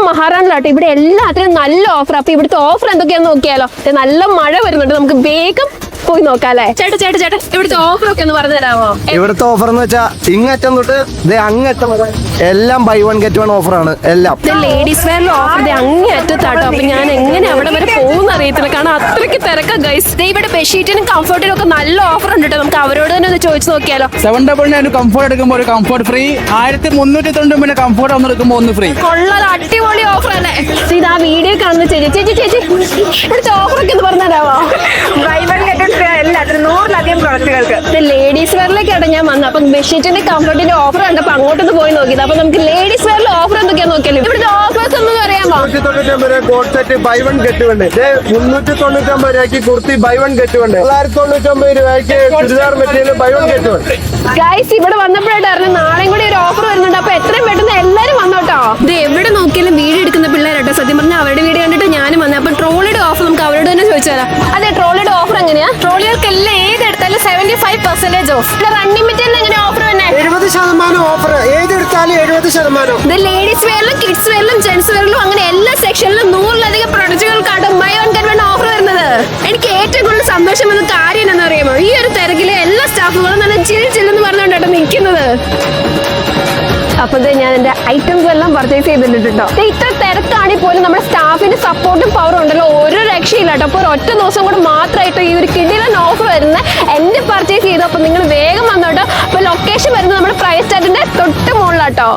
മഹാറാണിലാട്ടോ. ഇവിടെ എല്ലാത്തിനും നല്ല ഓഫർ. അപ്പൊ ഇവിടുത്തെ ഓഫർ എന്തൊക്കെയാന്ന് നോക്കിയാലോ. നല്ല മഴ വരുന്നുണ്ട്, നമുക്ക് വേഗം പോയി നോക്കാം അല്ലേ. ചേട്ടാ ഇവിടുത്തെ ഓഫർ ഒക്കെ ഒന്ന് പറഞ്ഞു തരാമോ? ഇവിടുത്തെ ഓഫർ എന്ന് വെച്ചാൽ ഇങ്ങറ്റം തൊട്ട് അങ്ങറ്റം വരെ എല്ലാം buy one get one offer ആണ്. എല്ലാം ലേഡീസ് വെയറിൽ ഓഫർ അങ്ങേ അറ്റത്താട്ടോ. അപ്പൊ ഞാൻ എങ്ങനെ അവിടെ വരെ പോകുന്ന അറിയത്തില്ല, കാരണം അത്രയ്ക്ക് തിരക്കാ ഗൈസ്. ഇവിടെ ബെഡ്ഷീറ്റിനും കംഫർട്ടിനും ഒക്കെ നല്ല ഓഫർ ഉണ്ട് കേട്ടോ. നമുക്ക് അവരോട് തന്നെ ഒന്ന് ചോദിച്ചു നോക്കിയാലോ. 799 കംഫർട്ട് എടുക്കുമ്പോൾ ഒരു കംഫർട്ട് ഫ്രീ, 1399 കംഫർട്ട് ഒന്ന് എടുക്കുമ്പോൾ ഒന്ന് ഫ്രീ. കൊള്ളാം, അടിപൊളി ഓഫർ അല്ലേ. ഇത് ആ വീഡിയോ കാണുന്ന ചേച്ചി ഇവിടുത്തെ ഓഫർ ഒക്കെ ഒന്ന് പറഞ്ഞു തരാമോ? എല്ലാത്തിനും 100-ലധികം പ്രൊഡക്റ്റുകൾക്ക്. ലേഡീസ് വെയറിലേക്കാണ് ഞാൻ വന്നത്. അപ്പൊ ബെഡ്ഷീറ്റിന്റെ കംഫർട്ടിന്റെ ഓഫർ കണ്ടപ്പോ അങ്ങോട്ടൊന്ന് പോയി നോക്കിയത്. അപ്പൊ നമുക്ക് ലേഡീസ് വെയറിലെ ഓഫർ എന്തൊക്കെയാ നോക്കിയാലും. ഇവിടുത്തെ ഓഫേഴ്സ് ഒന്നും അറിയാമോ? 399 coat set buy one get one, 399 രൂപയ്ക്ക് kurti buy one get one, 999 രൂപയ്ക്ക് churidar material buy one get one. Guys ഇവിടെ വന്നപ്പോഴായിട്ട് അറിഞ്ഞു നാളെയും കൂടി ഒരു ഓഫർ വരുന്നുണ്ട്. അപ്പൊ എത്രയും പെട്ടെന്ന് എല്ലാരും വന്നോട്ടോ. ഇത് എവിടെ നോക്കിയാലും വീഡിയോ എടുക്കുന്ന പിള്ളേരാട്ടോ. സത്യം പറഞ്ഞാൽ അവരുടെ വീഡിയോ കണ്ടിട്ട് ഞാനും വന്നത്. അപ്പൊ ട്രോളിയുടെ ഓഫർ നമുക്ക് അവരോട് തന്നെ ചോദിച്ചു തരാം. അതെ, ട്രോളിയുടെ ഓഫർ എങ്ങനെയാ? ട്രോളികൾക്കെല്ലാം ഏതെടുത്താലും 75% ഓഫ്. റണ്ണിംഗ് മെറ്റീരിയൽ എങ്ങനെ ഓഫർ തന്നെ? 70% ഓഫർ, ഏതെടുത്താലും 70%. ഇത് ലേഡീസ് വെയറിലും കിഡ്സ് വെയറിലും ജെന്റ്സ് വെയറിലും അങ്ങനെ എല്ലാ സെക്ഷനിലും 100-ലധികം പ്രൊഡക്റ്റുകൾക്കാണ് buy one get one offer വരുന്നത്. എനിക്ക് ഏറ്റവും കൂടുതൽ സന്തോഷം വന്ന കാര്യം എന്താണെന്ന് അറിയാമോ? ഈ ഒരു തിരക്കിലെ എല്ലാ സ്റ്റാഫുകളും നല്ല ചില്ലെന്ന് പറഞ്ഞുകൊണ്ടാണ് നിൽക്കുന്നത്. അപ്പൊ ഞാൻ എന്റെ ഐറ്റംസ് എല്ലാം പർച്ചേസ് ചെയ്തിട്ടുണ്ടോ. ഇത്ര തിരക്കാണെങ്കിൽ പോലും നമ്മുടെ സ്റ്റാഫിന്റെ സപ്പോർട്ടും പവറും ഉണ്ടല്ലോ, ഒരു രക്ഷയില്ല കേട്ടോ. അപ്പൊ ഒറ്റ ദിവസം കൂടെ മാത്രമായിട്ട് ഈ ഒരു കിടിലൻ ഓഫർ വരുന്നത് എന്റെ പർച്ചേസ് ചെയ്തു. അപ്പൊ നിങ്ങൾ വേഗം വന്നോട്ടോ. അപ്പൊ ലൊക്കേഷൻ വരുന്നത് നമ്മുടെ പ്രൈസ് ടാഗിന്റെ തൊട്ട് മുകളിലാട്ടോ.